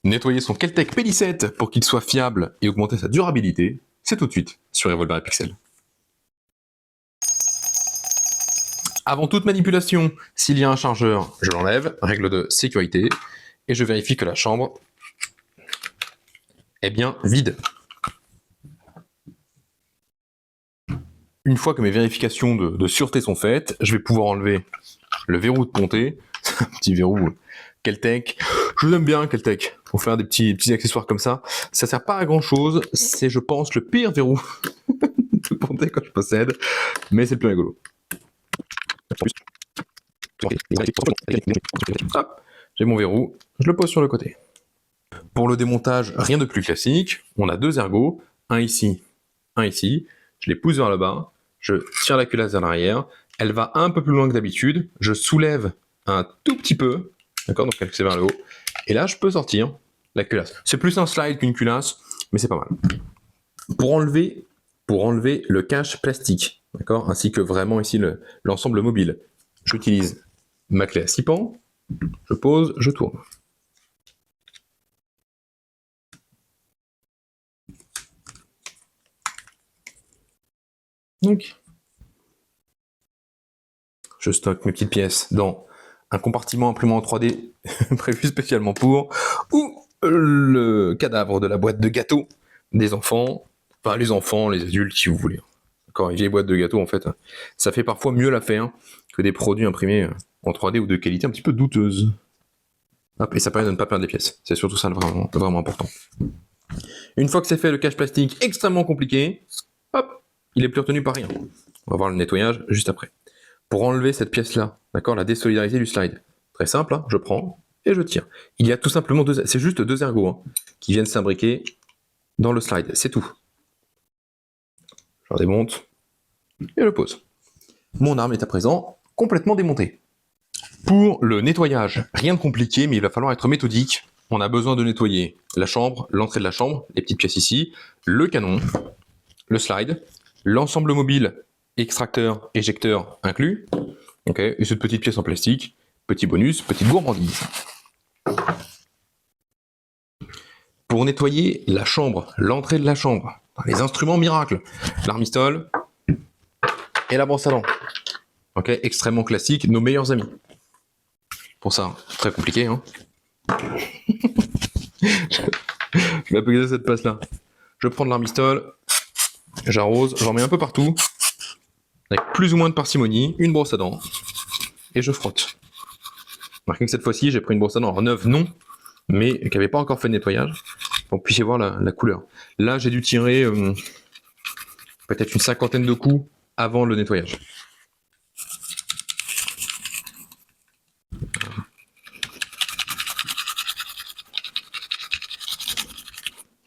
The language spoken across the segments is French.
Nettoyer son Keltec P17 pour qu'il soit fiable et augmenter sa durabilité, c'est tout de suite sur Revolver et Pixel. Avant toute manipulation, s'il y a un chargeur, je l'enlève, règle de sécurité, et je vérifie que la chambre est bien vide. Une fois que mes vérifications de sûreté sont faites, je vais pouvoir enlever le verrou de ponté, un petit verrou Keltec. Je l'aime bien Keltec, pour faire des petits accessoires comme ça. Ça sert pas à grand chose, c'est je pense le pire verrou de ponté que je possède, mais c'est le plus rigolo. Hop, j'ai mon verrou, je le pose sur le côté. Pour le démontage, rien de plus classique, on a deux ergots, un ici, je les pousse vers le bas, je tire la culasse vers l'arrière, elle va un peu plus loin que d'habitude, je soulève un tout petit peu, d'accord, donc elle c'est vers le haut, et là je peux sortir la culasse. C'est plus un slide qu'une culasse, mais c'est pas mal. Pour enlever le cache plastique, d'accord, ainsi que vraiment ici l'ensemble mobile, j'utilise ma clé à 6 pans, je pose, je tourne. Donc, je stocke mes petites pièces dans un compartiment imprimant en 3D prévu spécialement pour, ou le cadavre de la boîte de gâteaux des enfants, enfin les enfants, les adultes, si vous voulez. D'accord, une vieille boîte de gâteaux, en fait, ça fait parfois mieux l'affaire que des produits imprimés en 3D ou de qualité un petit peu douteuse. Hop, et ça permet de ne pas perdre des pièces. C'est surtout ça vraiment important. Une fois que c'est fait, le cache plastique extrêmement compliqué, hop, il est plus retenu par rien. On va voir le nettoyage juste après. Pour enlever cette pièce-là, d'accord, la désolidariser du slide. Très simple, hein, je prends et je tire. Il y a tout simplement c'est juste deux ergots hein, qui viennent s'imbriquer dans le slide, c'est tout. Je redémonte et je le pose. Mon arme est à présent complètement démontée. Pour le nettoyage, rien de compliqué, mais il va falloir être méthodique. On a besoin de nettoyer la chambre, l'entrée de la chambre, les petites pièces ici, le canon, le slide, l'ensemble mobile, extracteur, éjecteur inclus, ok, et cette petite pièce en plastique, petit bonus, petite gourmandise. Pour nettoyer la chambre, l'entrée de la chambre, les instruments miracles, l'armistole et la brosse à dents. Ok, extrêmement classique, nos meilleurs amis. Pour ça, très compliqué, hein. Je vais appliquer cette passe-là. Je prends de l'armistole, j'arrose, j'en mets un peu partout, avec plus ou moins de parcimonie, une brosse à dents, et je frotte. Remarquez que cette fois-ci, j'ai pris une brosse à dents neuve, non, mais qui n'avait pas encore fait de nettoyage, pour que vous puissiez voir la couleur. Là, j'ai dû tirer peut-être une cinquantaine de coups avant le nettoyage.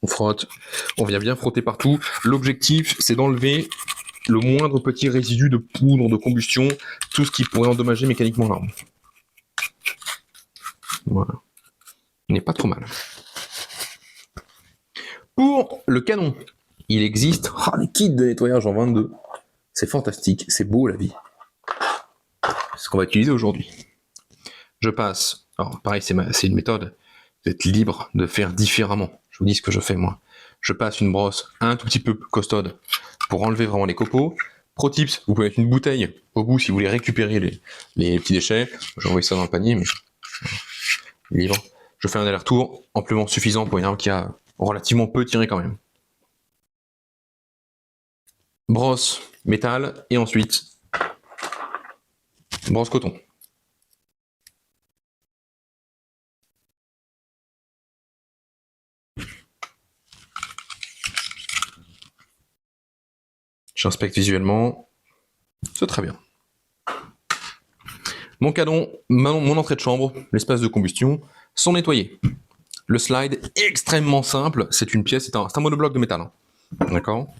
On frotte, on vient bien frotter partout. L'objectif, c'est d'enlever le moindre petit résidu de poudre, de combustion, tout ce qui pourrait endommager mécaniquement l'arme. Voilà. Il n'est pas trop mal. Pour le canon, il existe des kits de nettoyage en 22. C'est fantastique, c'est beau la vie. C'est ce qu'on va utiliser aujourd'hui. Je passe, alors pareil, c'est une méthode, vous êtes libre de faire différemment. Je vous dis ce que je fais moi. Je passe une brosse un tout petit peu costaude pour enlever vraiment les copeaux. Pro tips, vous pouvez mettre une bouteille au bout si vous voulez récupérer les petits déchets. J'ai envoyé ça dans le panier, mais libre. Je fais un aller-retour amplement suffisant pour une arme qui a relativement peu tiré quand même. Brosse métal et ensuite brosse coton. J'inspecte visuellement, c'est très bien. Mon canon, mon entrée de chambre, l'espace de combustion sont nettoyés. Le slide, extrêmement simple, c'est une pièce, c'est un monobloc de métal. Hein. D'accord.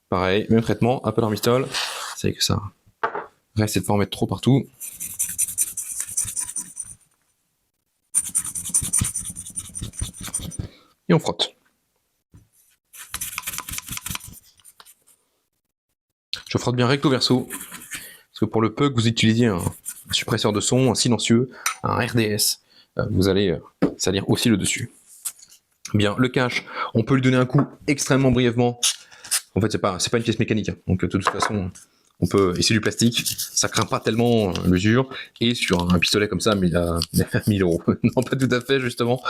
Pareil, même traitement, un peu d'armistole, c'est que ça reste de pas en mettre trop partout. Et on frotte. Je frotte bien recto verso, parce que pour le peu que vous utilisiez un suppresseur de son, un silencieux, un RDS, vous allez salir aussi le dessus. Bien, le cache, on peut lui donner un coup extrêmement brièvement. En fait, c'est pas une pièce mécanique, hein. Donc de toute façon, on peut, et c'est du plastique, ça craint pas tellement l'usure, et sur un pistolet comme ça, mais il a 1000 euros. Non, pas tout à fait, justement.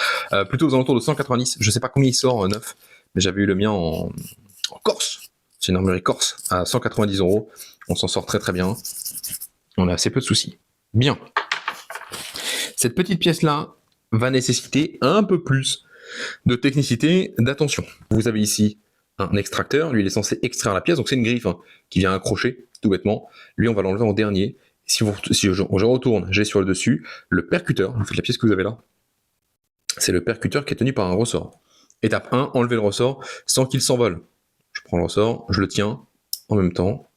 Plutôt aux alentours de 190, je sais pas combien il sort neuf, mais j'avais eu le mien en Corse. C'est une armurerie corse à 190 euros. On s'en sort très très bien. On a assez peu de soucis. Bien. Cette petite pièce-là va nécessiter un peu plus de technicité, d'attention. Vous avez ici un extracteur, lui il est censé extraire la pièce, donc c'est une griffe qui vient accrocher, tout bêtement. Lui on va l'enlever en dernier. Si je retourne, j'ai sur le dessus le percuteur, en fait la pièce que vous avez là, c'est le percuteur qui est tenu par un ressort. Étape 1, enlever le ressort sans qu'il s'envole. Je prends le ressort, je le tiens en même temps.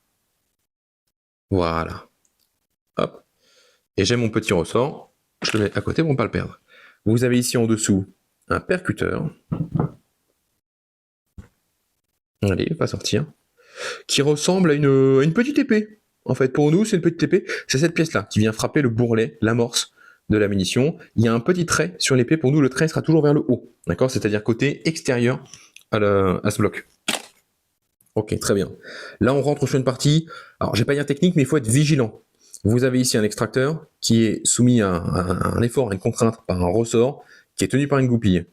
Voilà. Hop. Et j'ai mon petit ressort, je le mets à côté pour ne pas le perdre. Vous avez ici en dessous un percuteur. Allez, il va sortir. Qui ressemble à une petite épée. En fait, pour nous, c'est une petite épée. C'est cette pièce-là qui vient frapper le bourrelet, l'amorce de la munition. Il y a un petit trait sur l'épée. Pour nous, le trait sera toujours vers le haut. D'accord? C'est-à-dire côté extérieur à ce bloc. Ok, très bien. Là, on rentre sur une partie. Alors, j'ai pas dire technique, mais il faut être vigilant. Vous avez ici un extracteur qui est soumis à un effort, à une contrainte par un ressort qui est tenu par une goupille.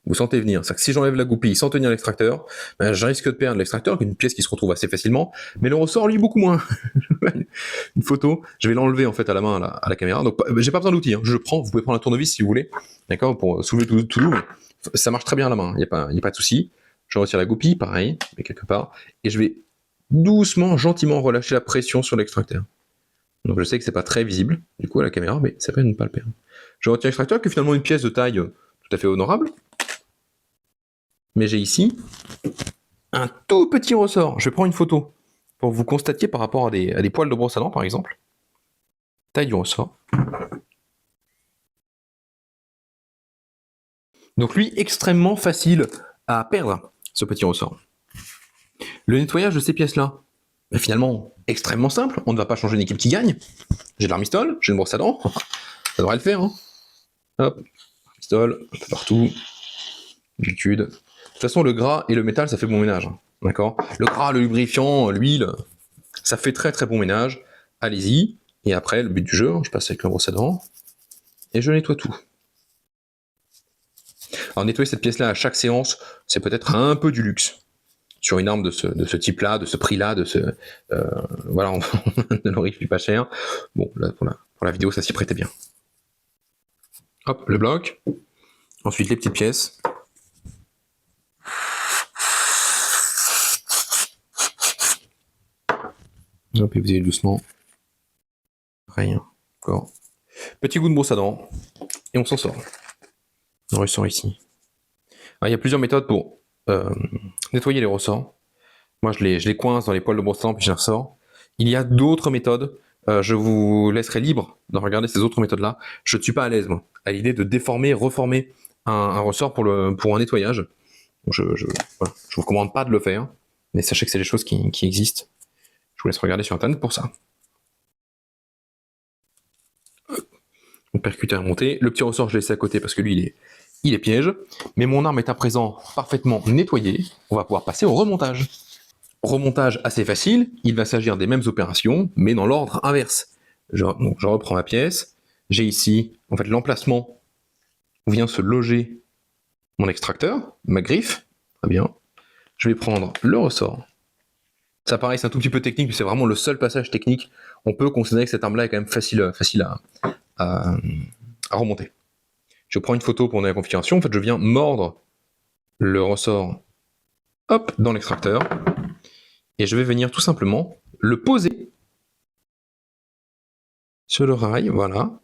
Vous sentez venir. C'est que si j'enlève la goupille sans tenir l'extracteur, ben, je risque de perdre l'extracteur, qui est une pièce qui se retrouve assez facilement, mais le ressort, lui, beaucoup moins. Une photo, je vais l'enlever en fait à la main à la caméra. Donc, j'ai pas besoin d'outils. Je le prends. Vous pouvez prendre un tournevis si vous voulez, d'accord, pour soulever tout doux. Mais ça marche très bien à la main. Il n'y a pas de souci. Je retire la goupille, pareil, mais quelque part, et je vais doucement, gentiment relâcher la pression sur l'extracteur. Donc je sais que c'est pas très visible, du coup, à la caméra, mais ça peut ne pas le perdre. Je retire l'extracteur, qui est finalement une pièce de taille tout à fait honorable. Mais j'ai ici un tout petit ressort. Je vais prendre une photo pour que vous constatiez par rapport à des poils de brosse à dents, par exemple. Taille du ressort. Donc lui, extrêmement facile à perdre, ce petit ressort. Le nettoyage de ces pièces-là, ben finalement, extrêmement simple. On ne va pas changer une équipe qui gagne. J'ai de l'armistol, j'ai une brosse à dents. Ça devrait le faire. Hein. Hop, armistol, un peu partout. D'habitude. De toute façon, le gras et le métal, ça fait bon ménage. Hein. D'accord? Le gras, le lubrifiant, l'huile, ça fait très très bon ménage. Allez-y. Et après, le but du jeu, je passe avec la brosse à dents. Et je nettoie tout. Alors nettoyer cette pièce-là à chaque séance, c'est peut-être un peu du luxe. Sur une arme de ce type-là, de ce prix-là, voilà, on ne l'orifie pas cher. Bon, là, pour la vidéo, ça s'y prêtait bien. Hop, le bloc. Ensuite, les petites pièces. Hop, et vous allez doucement. Rien. Encore. Petit goût de brosse à dents. Et on s'en sort. On ressort ici. Alors, il y a plusieurs méthodes pour nettoyer les ressorts. Moi, je les coince dans les poils de brosse à dents, puis je les ressors. Il y a d'autres méthodes. Je vous laisserai libre de regarder ces autres méthodes-là. Je ne suis pas à l'aise, moi, à l'idée de déformer, reformer un ressort pour un nettoyage. Je voilà. Je vous recommande pas de le faire, mais sachez que c'est des choses qui existent. Je vous laisse regarder sur Internet pour ça. Mon percuteur est monté. Le petit ressort, je l'ai laissé à côté parce que lui, il est piège. Mais mon arme est à présent parfaitement nettoyée. On va pouvoir passer au remontage. Remontage assez facile. Il va s'agir des mêmes opérations, mais dans l'ordre inverse. Donc, je reprends ma pièce. J'ai ici, en fait, l'emplacement où vient se loger mon extracteur, ma griffe. Très bien. Je vais prendre le ressort. Ça, pareil, c'est un tout petit peu technique, mais c'est vraiment le seul passage technique. On peut considérer que cette arme-là est quand même facile à remonter. Je prends une photo pour donner la configuration. En fait, je viens mordre le ressort, hop, dans l'extracteur, et je vais venir tout simplement le poser sur le rail, voilà,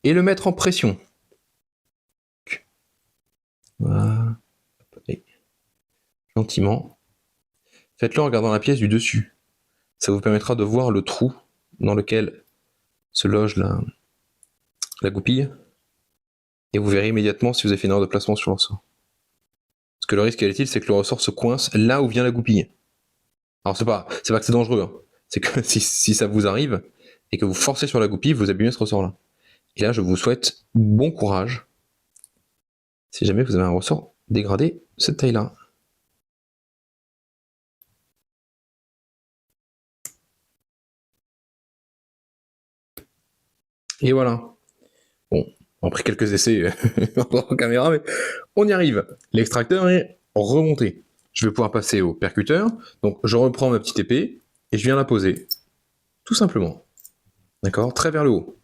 et le mettre en pression. Voilà. Et gentiment. Faites-le en regardant la pièce du dessus. Ça vous permettra de voir le trou dans lequel se loge la goupille. Et vous verrez immédiatement si vous avez fait une erreur de placement sur le ressort. Parce que le risque, quel est-il, c'est que le ressort se coince là où vient la goupille. Alors c'est pas que c'est dangereux, hein. C'est que si ça vous arrive, et que vous forcez sur la goupille, vous abîmez ce ressort-là. Et là, je vous souhaite bon courage si jamais vous avez un ressort dégradé de cette taille-là. Et voilà. Bon, on a pris quelques essais en caméra, mais on y arrive. L'extracteur est remonté. Je vais pouvoir passer au percuteur. Donc je reprends ma petite épée et je viens la poser. Tout simplement. D'accord? Très vers le haut.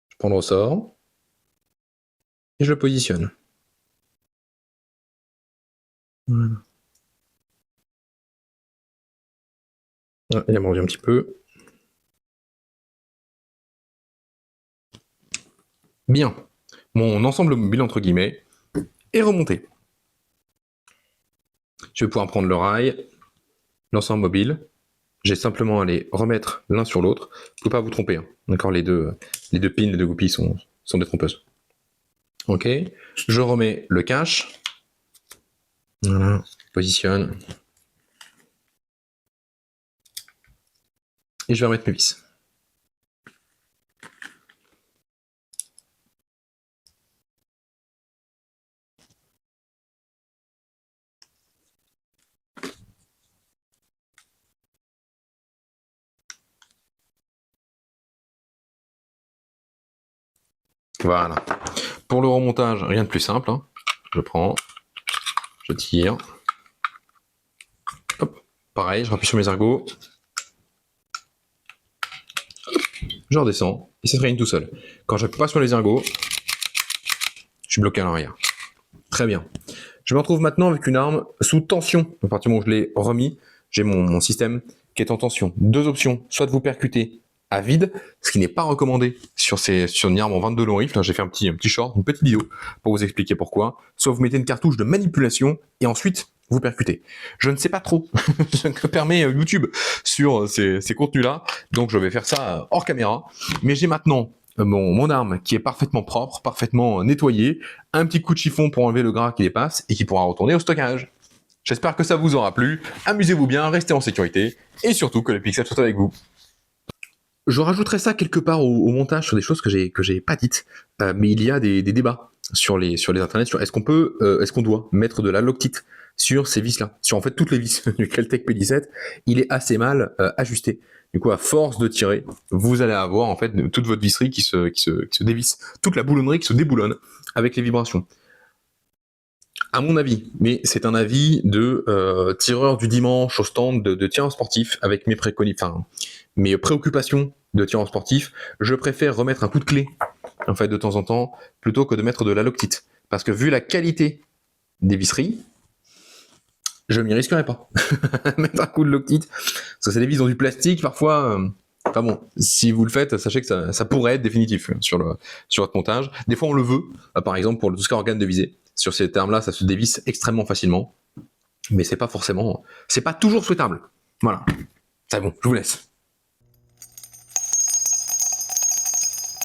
Je prends le ressort et je le positionne. Voilà. Ah, il a mordu un petit peu. Bien. Mon ensemble mobile, entre guillemets, est remonté. Je vais pouvoir prendre le rail, l'ensemble mobile. J'ai simplement à les remettre l'un sur l'autre. Il ne faut pas vous tromper. Hein. D'accord, les deux pins, les deux goupilles sont des trompeuses. Ok. Je remets le cache. Voilà. Positionne. Et je vais remettre mes vis. Voilà. Pour le remontage, rien de plus simple. Hein. Je prends, je tire. Hop. Pareil, je rappuie sur mes ergots. Je redescends et ça se réunit tout seul. Quand je n'appuie pas sur les ergots, je suis bloqué à l'arrière. Très bien. Je me retrouve maintenant avec une arme sous tension. À partir du moment où je l'ai remis, j'ai mon système qui est en tension. Deux options, soit de vous percuter à vide, ce qui n'est pas recommandé sur une arme en 22 long rifle. J'ai fait un petit short, une petite vidéo pour vous expliquer pourquoi. Soit vous mettez une cartouche de manipulation et ensuite vous percutez. Je ne sais pas trop ce que permet YouTube sur ces contenus-là, donc je vais faire ça hors caméra. Mais j'ai maintenant mon arme qui est parfaitement propre, parfaitement nettoyée, un petit coup de chiffon pour enlever le gras qui dépasse et qui pourra retourner au stockage. J'espère que ça vous aura plu, amusez-vous bien, restez en sécurité et surtout que le pixel soit avec vous. Je rajouterai ça quelque part au montage sur des choses que j'ai pas dites, mais il y a des débats sur les internets sur est-ce qu'on doit mettre de la Loctite sur ces vis-là, sur en fait toutes les vis du Kel-Tec P17, il est assez mal ajusté. Du coup, à force de tirer, vous allez avoir en fait toute votre visserie qui se dévisse, toute la boulonnerie qui se déboulonne avec les vibrations. À mon avis, mais c'est un avis de tireur du dimanche au stand de tir sportif avec mes préoccupations de tir sportif, je préfère remettre un coup de clé en fait de temps en temps plutôt que de mettre de la Loctite, parce que vu la qualité des visseries, je m'y risquerais pas. Mettre un coup de Loctite, parce que c'est des vis dans du plastique parfois. Enfin bon, si vous le faites, sachez que ça pourrait être définitif sur votre montage. Des fois on le veut, par exemple pour tout ce qui est organe de visée. Sur ces termes-là, ça se dévisse extrêmement facilement, mais c'est pas toujours souhaitable. Voilà. C'est bon, je vous laisse.